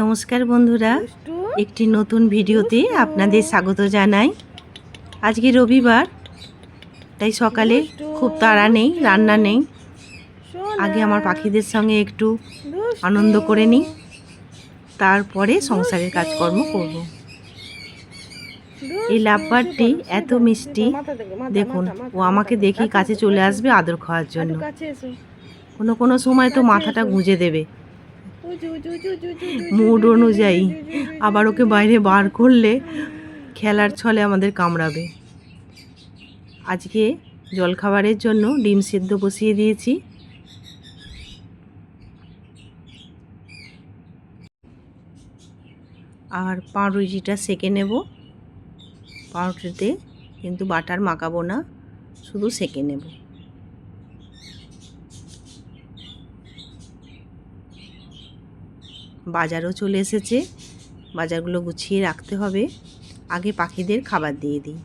নমস্কার বন্ধুরা, একটি নতুন ভিডিওতে আপনাদের স্বাগত জানাই। আজকে রবিবার, তাই সকালে খুব তাড়া নেই, রান্না নেই। আগে আমার পাখিদের সঙ্গে একটু আনন্দ করে নিই, তারপরে সংসারের কাজকর্ম করব। এই লাভবারটি এত মিষ্টি, দেখুন ও আমাকে দেখেই কাছে চলে আসবে আদর খাওয়ার জন্য। কোনো কোনো সময় তো মাথাটা গুঁজে দেবে মুড অনুযায়ী, আবার ওকে বাইরে বার করলে খেলার ছলে আমাদের কামড়াবে। আজকে জলখাবারের জন্য ডিম সিদ্ধ বসিয়ে দিয়েছি। আর পাউরুটিটা সেঁকে নেব। পাউরুটিতে কিন্তু বাটার মাখাবো না, শুধু সেঁকে নেব। বাজারও চলে এসেছে, বাজারগুলো গুছিয়ে রাখতে হবে। আগে পাখিদের খাবার দিয়ে দিই।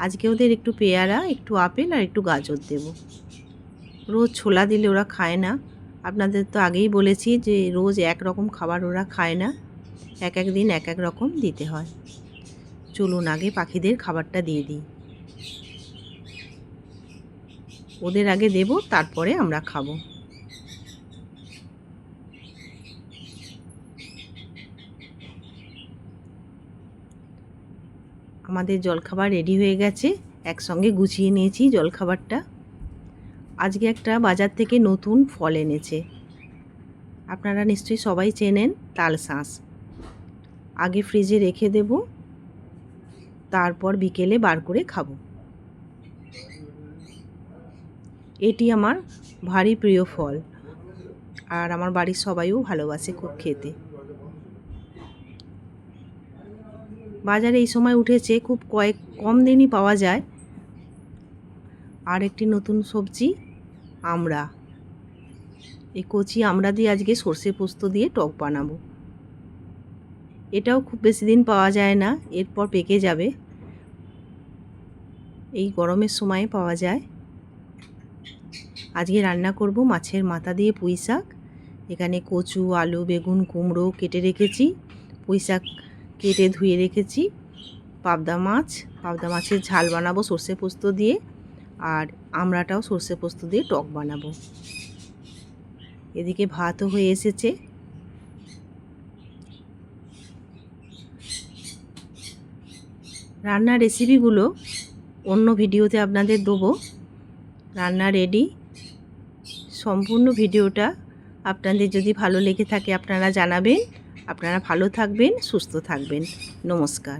আজকে ওদের একটু পেয়ারা, একটু আপেল আর একটু গাজর দেব। রোজ ছোলা দিলে ওরা খায় না। আপনাদের তো আগেই বলেছি যে রোজ এক রকম খাবার ওরা খায় না, এক এক দিন এক এক রকম দিতে হয়। চলুন আগে পাখিদের খাবারটা দিয়ে দিই। ওদের আগে দেব, তারপরে আমরা খাবো। আমাদের জলখাবার রেডি হয়ে গেছে, একসঙ্গে গুছিয়ে নিয়েছি জলখাবারটা। আজকে একটা বাজার থেকে নতুন ফল এনেছে, আপনারা নিশ্চয়ই সবাই চেনেন, তালশাঁস। আগে ফ্রিজে রেখে দেব, তারপর বিকেলে বার করে খাবো। এটি আমার ভারী প্রিয় ফল, আর আমার বাড়ির সবাইও ভালোবাসে খুব খেতে। বাজারে এই সময় উঠেছে, খুব কম দিনই পাওয়া যায়। আর একটি নতুন সবজি আমড়া। এই কচি আমড়া দিয়ে আজকে সর্ষে পোস্ত দিয়ে টক বানাবো। এটাও খুব বেশি দিন পাওয়া যায় না, এরপর পেকে যাবে। এই গরমের সময়ে পাওয়া যায়। আজকে রান্না করব মাছের মাথা দিয়ে পুঁই শাক। এখানে কচু, আলু, বেগুন, কুমড়ো কেটে রেখেছি। পুঁই শাক কেটে ধুয়ে রেখেছি। পাবদা মাছের ঝাল বানাবো সর্ষে পোস্ত দিয়ে, আর আমড়াটাও সর্ষে পোস্ত দিয়ে টক বানাবো। এদিকে ভাতও হয়ে এসেছে। রান্নার রেসিপিগুলো অন্য ভিডিওতে আপনাদের দেবো। রান্না রেডি। সম্পূর্ণ ভিডিওটা আপনাদের যদি ভালো লেগে থাকে আপনারা জানাবেন। আপনারা ভালো থাকবেন, সুস্থ থাকবেন। নমস্কার।